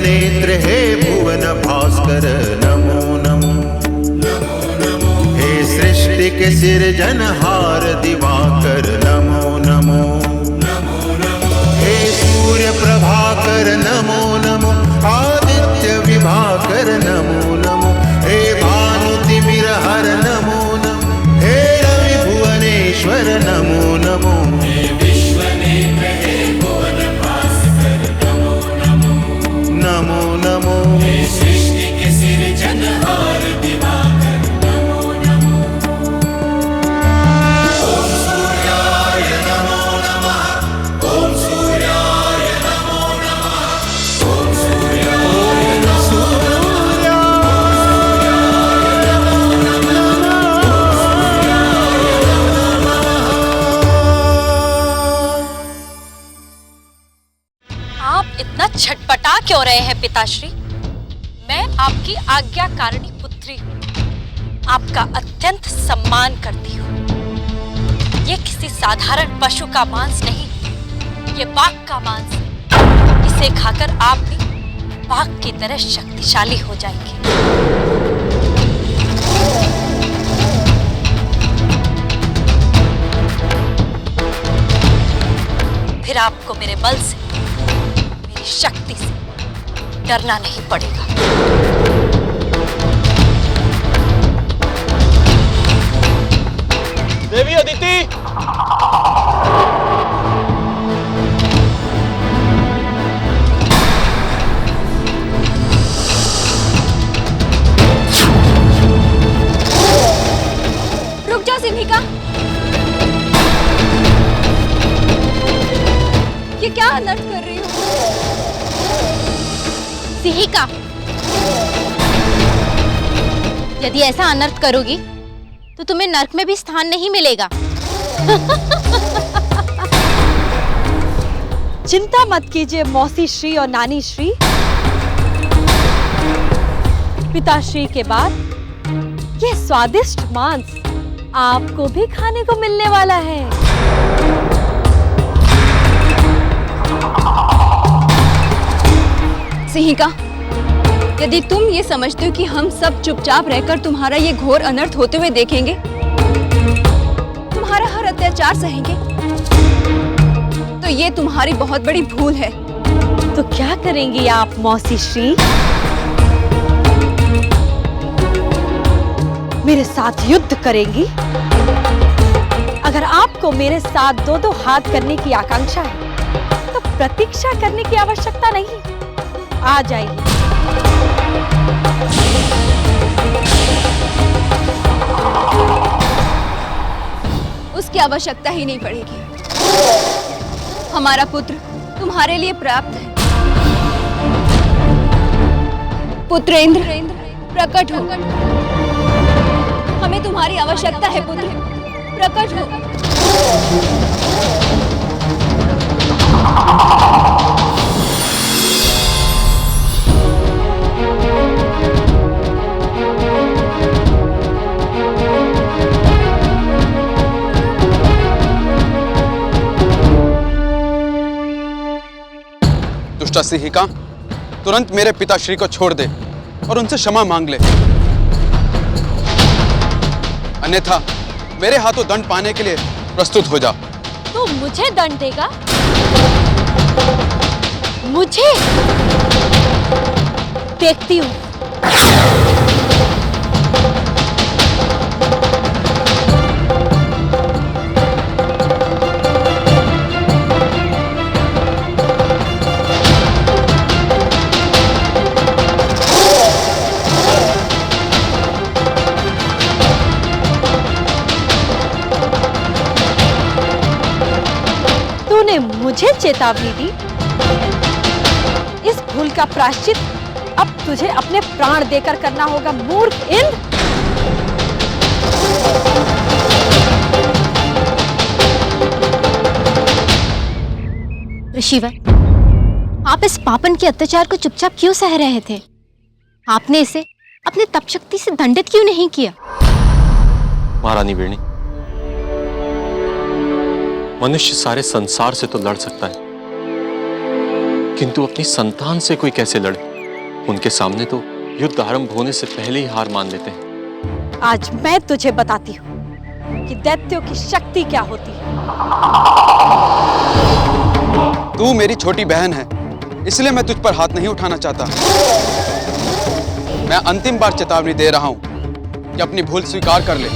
नेत्र हे भुवन भास्कर नमो नमो। हे सृष्टि के सिरजनहार दिवाकर नमो नमो। हे सूर्य प्रभाकर नमो नमो। आदित्य विभाकर नमो नमो। हे भानुतिमिरहर नमो नमो। हे रवि भुवनेश्वर नमो नमो। नमो नमो। हे सृष्टि के सिरजनहार दिवाकर नमो नमो। ओम सूर्याय नमो नमः। ओम सूर्याय नमो नमः। ओम सूर्याय नमो नमः। आप इतना छटपटा क्यों रहे हैं पिताश्री? मैं आपकी आज्ञाकारिणी पुत्री हूँ, आपका अत्यंत सम्मान करती हूँ। ये किसी साधारण पशु का मांस नहीं, ये बाघ का मांस है। इसे खाकर आप भी बाघ की तरह शक्तिशाली हो जाएंगे। फिर आपको मेरे बल से, मेरी शक्ति से डरना नहीं पड़ेगा। देवी अदिति! रुक जा सिंहिका। ये क्या अनर्थ कर रही हो? सिंहिका, यदि ऐसा अनर्थ करोगी तो तुम्हें नर्क में भी स्थान नहीं मिलेगा। चिंता मत कीजिए मौसी श्री और नानी श्री। पिताश्री के बाद ये स्वादिष्ट मांस आपको भी खाने को मिलने वाला है। सिंहिका, यदि तुम ये समझते हो कि हम सब चुपचाप रहकर तुम्हारा ये घोर अनर्थ होते हुए देखेंगे, तुम्हारा हर अत्याचार सहेंगे, तो ये तुम्हारी बहुत बड़ी भूल है। तो क्या करेंगी आप मौसी श्री? मेरे साथ युद्ध करेंगी? अगर आपको मेरे साथ दो दो हाथ करने की आकांक्षा है तो प्रतीक्षा करने की आवश्यकता नहीं, आ जाइए। उसकी आवश्यकता ही नहीं पड़ेगी। हमारा पुत्र तुम्हारे लिए पर्याप्त है। पुत्रेंद्र, प्रकट हो। हमें तुम्हारी आवश्यकता है पुत्र, प्रकट हो। दुष्टा सिंहिका, तुरंत मेरे पिताश्री को छोड़ दे और उनसे क्षमा मांग ले, अन्यथा मेरे हाथों दंड पाने के लिए प्रस्तुत हो जा। तू मुझे दंड देगा? मुझे? देखती हूँ। तूने मुझे चेतावनी दी, इस भूल का प्रायश्चित अब तुझे अपने प्राण देकर करना होगा, मूर्ख इंद्र। ऋषिवर, आप इस पापन के अत्याचार को चुपचाप क्यों सह रहे थे? आपने इसे अपनी तप शक्ति से दंडित क्यों नहीं किया? महारानी वीणी, मनुष्य सारे संसार से तो लड़ सकता है, किंतु अपनी संतान से कोई कैसे लड़े? उनके सामने तो युद्ध आरंभ होने से पहले ही हार मान लेते हैं। आज मैं तुझे बताती हूँ कि दैत्यों की शक्ति क्या होती है। तू मेरी छोटी बहन है, इसलिए मैं तुझ पर हाथ नहीं उठाना चाहता। मैं अंतिम बार चेतावनी दे रहा हूं कि अपनी भूल स्वीकार कर ले।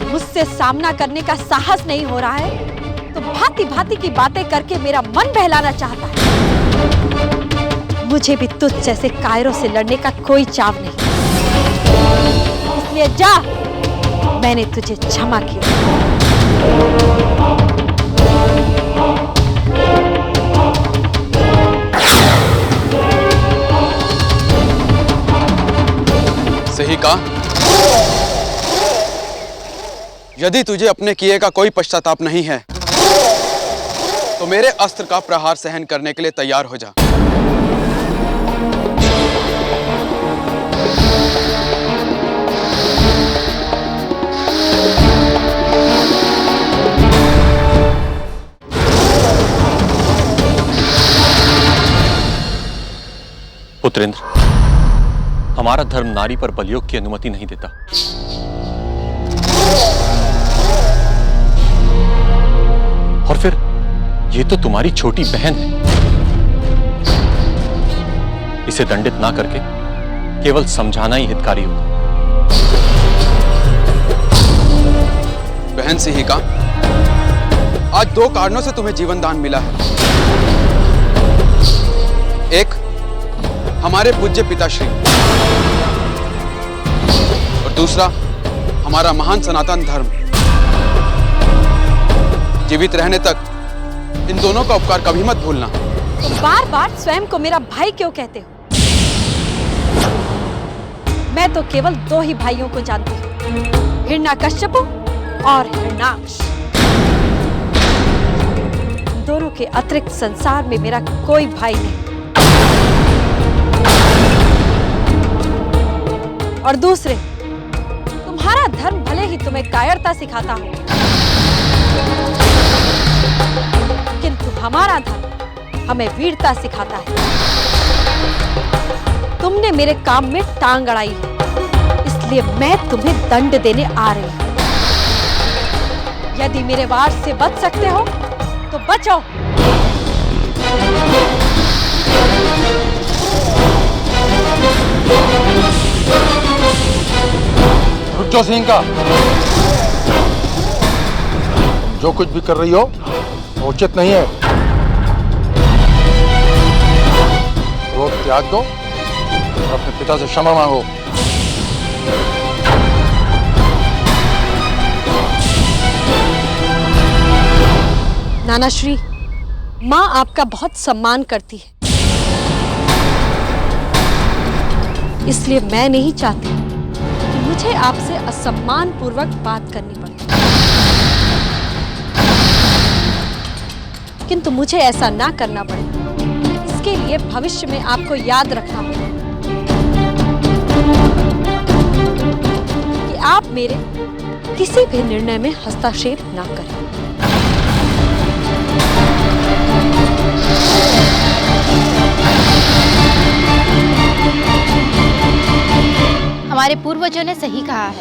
मुझसे सामना करने का साहस नहीं हो रहा है तो भांति भांति की बातें करके मेरा मन बहलाना चाहता है। मुझे भी तुझ जैसे कायरों से लड़ने का कोई चाव नहीं, इसलिए जा, मैंने तुझे क्षमा किया। सही कहा। यदि तुझे अपने किए का कोई पश्चाताप नहीं है तो मेरे अस्त्र का प्रहार सहन करने के लिए तैयार हो जा। पुत्रेंद्र, हमारा धर्म नारी पर बलयोग की अनुमति नहीं देता। और फिर ये तो तुम्हारी छोटी बहन है। इसे दंडित ना करके केवल समझाना ही हितकारी होगा। बहन से ही का, आज दो कारणों से तुम्हें जीवन दान मिला है। एक, हमारे पूज्य पिताश्री, और दूसरा हमारा महान सनातन धर्म। जीवित रहने तक इन दोनों का उपकार कभी मत भूलना। तो बार बार स्वयं को मेरा भाई क्यों कहते हो? मैं तो केवल दो ही भाइयों को जानती हूँ, हिरण्याकश्यपु और हिरण्याक्ष। दोनों के अतिरिक्त संसार में मेरा कोई भाई नहीं। और दूसरे, तुम्हारा धर्म भले ही तुम्हें कायरता सिखाता हो, किंतु हमारा धर्म हमें वीरता सिखाता है। तुमने मेरे काम में टांग अड़ाई है, इसलिए मैं तुम्हें दंड देने आ रही हूं। यदि मेरे वार से बच सकते हो तो बचो। रुक जाओ सिंह का। जो कुछ भी कर रही हो वो उचित नहीं है। क्रोध त्याग दो और अपने पिता से क्षमा मांगो। नानाश्री, माँ आपका बहुत सम्मान करती है, इसलिए मैं नहीं चाहती कि मुझे आपसे असम्मान पूर्वक बात करनी पड़े। किंतु मुझे ऐसा ना करना पड़े, इसके लिए भविष्य में आपको याद रखना होगा कि आप मेरे किसी भी निर्णय में हस्तक्षेप ना करें। हमारे पूर्वजों ने सही कहा है,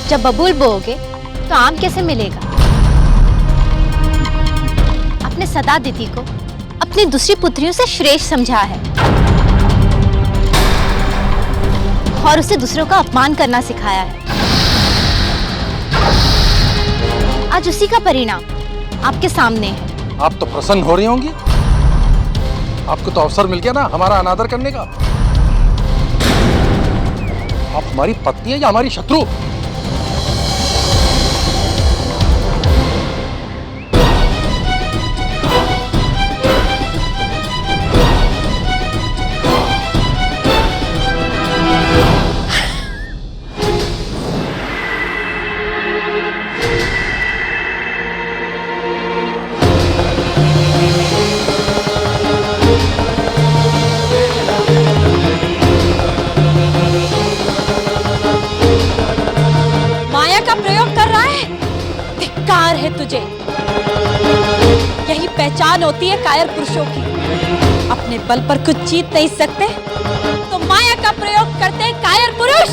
जब बबूल बोओगे तो आम कैसे मिलेगा। अपने सदादिति को अपनी दूसरी पुत्रियों से श्रेष्ठ समझा है और उसे दूसरों का अपमान करना सिखाया है। आज उसी का परिणाम आपके सामने है। आप तो प्रसन्न हो रही होंगी, आपको तो अवसर मिल गया ना हमारा अनादर करने का। आप हमारी पत्नी है या हमारी शत्रु? माया का प्रयोग कर रहा है। धिक्कार है तुझे। पहचान होती है कायर पुरुषों की। अपने बल पर कुछ जीत नहीं सकते तो माया का प्रयोग करते हैं कायर पुरुष।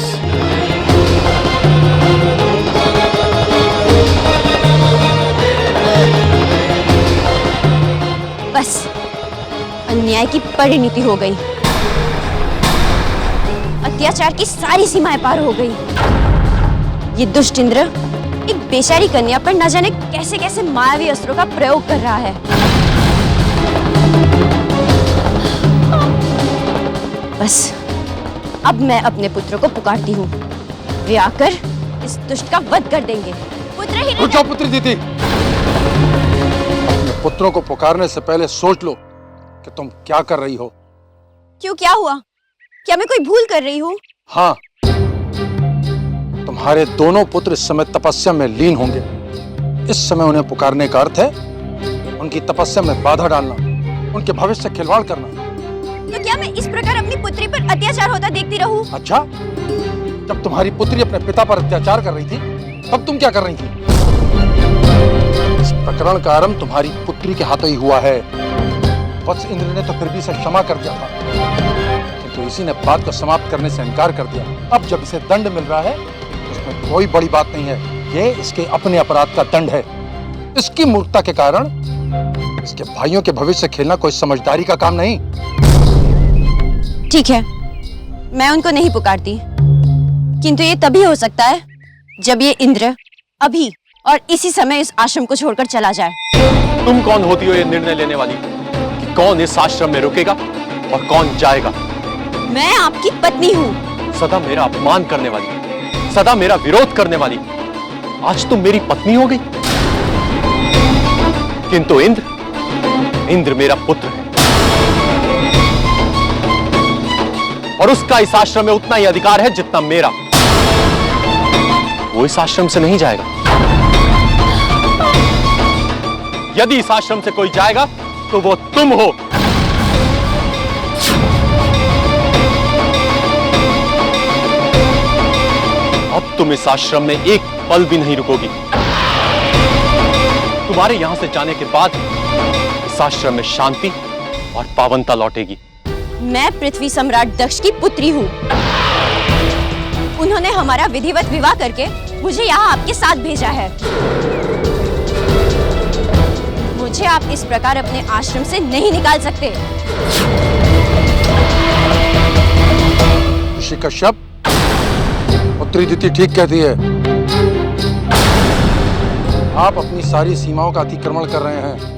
बस अन्याय की परिणति हो गई, अत्याचार की सारी सीमाएं पार हो गई। ये दुष्ट इंद्र एक बेचारी कन्या पर न जाने कैसे कैसे मायावी अस्त्रों का प्रयोग कर रहा है। बस अब मैं अपने पुत्र को पुकारती हूँ, वे आकर इस दुष्ट का वध कर देंगे। पुत्र ही रुक जाओ पुत्री दीदी, अपने पुत्रों को पुकारने से पहले सोच लो कि तुम क्या कर रही हो। क्यों, क्या हुआ? क्या मैं कोई भूल कर रही हूँ? हाँ, तुम्हारे दोनों पुत्र इस समय तपस्या में लीन होंगे। इस समय उन्हें पुकारने का अर्थ है उनकी तपस्या में बाधा डालना, उनके भविष्य से खिलवाड़ करना। तो क्या मैं इस प्रकार अपनी पुत्री पर अत्याचार होता देखती रहूं? अच्छा, जब तुम्हारी पुत्री अपने पिता पर अत्याचार कर रही थी तब तुम क्या कर रही थी? इस प्रकरण का आरंभ तुम्हारी पुत्री के हाथों ही हुआ है। वत्स इंद्र ने तो फिर भी इसे क्षमा कर दिया था, किंतु इसी ने बात को समाप्त करने से इनकार कर दिया। अब जब इसे दंड मिल रहा है उसमें कोई बड़ी बात नहीं है, ये इसके अपने अपराध का दंड है। इसकी मूर्खता के कारण इसके भाइयों के भविष्य से खेलना कोई समझदारी का काम नहीं। ठीक है, मैं उनको नहीं पुकारती, किंतु ये तभी हो सकता है जब ये इंद्र अभी और इसी समय इस आश्रम को छोड़कर चला जाए। तुम कौन होती हो ये निर्णय लेने वाली कि कौन इस आश्रम में रुकेगा और कौन जाएगा? मैं आपकी पत्नी हूँ। सदा मेरा अपमान करने वाली, सदा मेरा विरोध करने वाली, आज तुम मेरी पत्नी हो गई। किंतु इंद्र मेरा पुत्र है और उसका इस आश्रम में उतना ही अधिकार है जितना मेरा। वो इस आश्रम से नहीं जाएगा। यदि इस आश्रम से कोई जाएगा तो वो तुम हो। अब तुम इस आश्रम में एक पल भी नहीं रुकोगी। तुम्हारे यहां से जाने के बाद इस आश्रम में शांति और पावनता लौटेगी। मैं पृथ्वी सम्राट दक्ष की पुत्री हूँ। उन्होंने हमारा विधिवत विवाह करके मुझे यहाँ आपके साथ भेजा है। मुझे आप इस प्रकार अपने आश्रम से नहीं निकाल सकते। ऋषि कश्यप, पुत्री दीति ठीक कहती है। आप अपनी सारी सीमाओं का अतिक्रमण कर रहे हैं।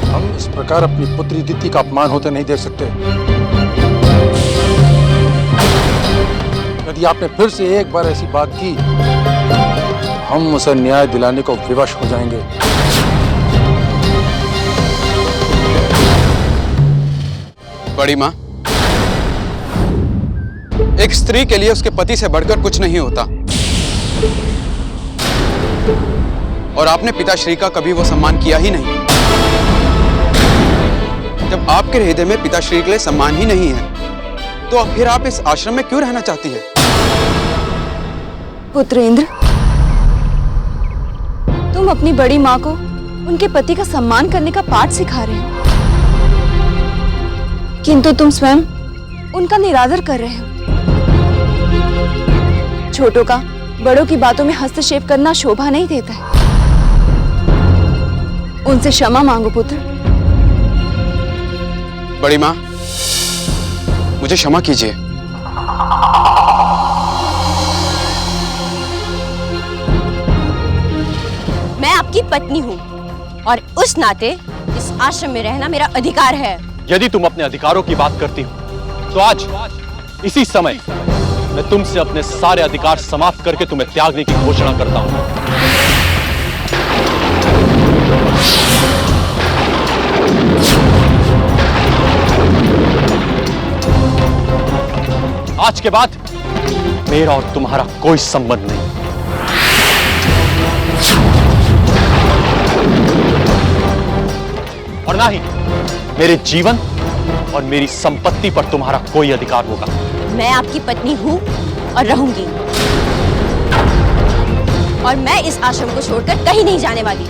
हम इस प्रकार अपनी पुत्री दीति का अपमान होते नहीं देख सकते। यदि आपने फिर से एक बार ऐसी बात की, हम उसे न्याय दिलाने को विवश हो जाएंगे। बड़ी माँ, एक स्त्री के लिए उसके पति से बढ़कर कुछ नहीं होता, और आपने पिताश्री का कभी वो सम्मान किया ही नहीं। जब आपके हृदय में पिताश्री के लिए सम्मान ही नहीं है, तो फिर आप इस आश्रम में क्यों रहना चाहती हैं? पुत्र इंद्र, तुम अपनी बड़ी माँ को उनके पति का सम्मान करने का पाठ सिखा रहे हो, किंतु तुम स्वयं उनका निरादर कर रहे हो। छोटों का बड़ों की बातों में हस्तक्षेप करना शोभा नहीं देता है। उनसे क्षमा मांगो पुत्र। बड़ी माँ, मुझे क्षमा कीजिए। मैं आपकी पत्नी हूँ और उस नाते इस आश्रम में रहना मेरा अधिकार है। यदि तुम अपने अधिकारों की बात करती हो तो आज इसी समय मैं तुमसे अपने सारे अधिकार समाप्त करके तुम्हें त्यागने की घोषणा करता हूं। आज के बाद मेरा और तुम्हारा कोई संबंध नहीं। और ना ही मेरे जीवन और मेरी संपत्ति पर तुम्हारा कोई अधिकार होगा। मैं आपकी पत्नी हूँ और रहूंगी, और मैं इस आश्रम को छोड़कर कहीं नहीं जाने वाली।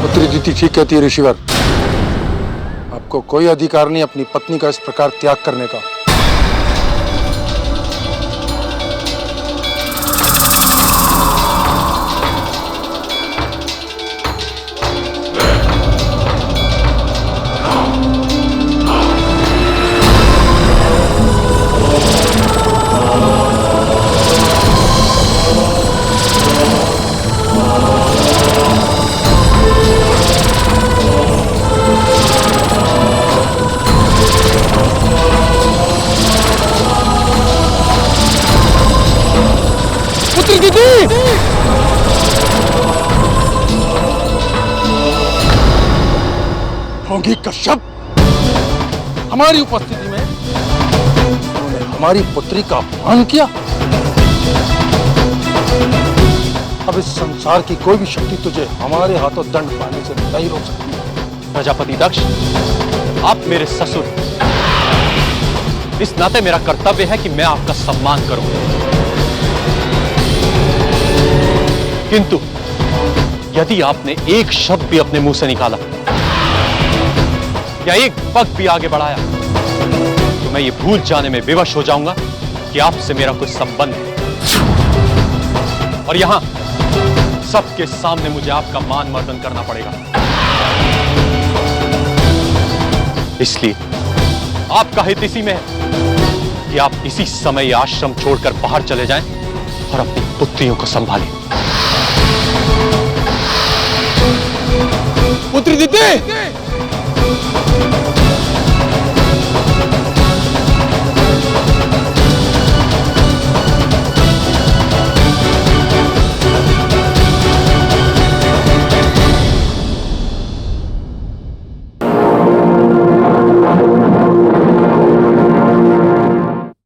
पुत्री दीति ठीक कहती है ऋषिवर। आपको कोई अधिकार नहीं अपनी पत्नी का इस प्रकार त्याग करने का। पुत्री दीदी! ढोंगी कश्यप हमारी उपस्थिति में उन्होंने हमारी पुत्री का अपमान किया। अब इस संसार की कोई भी शक्ति तुझे हमारे हाथों दंड पाने से नहीं रोक सकती। प्रजापति दक्ष, आप मेरे ससुर, इस नाते मेरा कर्तव्य है कि मैं आपका सम्मान करूं। किंतु यदि आपने एक शब्द भी अपने मुंह से निकाला या एक पग भी आगे बढ़ाया तो मैं ये भूल जाने में विवश हो जाऊंगा कि आपसे मेरा कोई संबंध है। और यहां सबके सामने मुझे आपका मान मर्दन करना पड़ेगा। इसलिए आपका हित इसी में है कि आप इसी समय आश्रम छोड़कर बाहर चले जाएं और अपनी पुत्रियों को संभालें। पुत्री दीदी!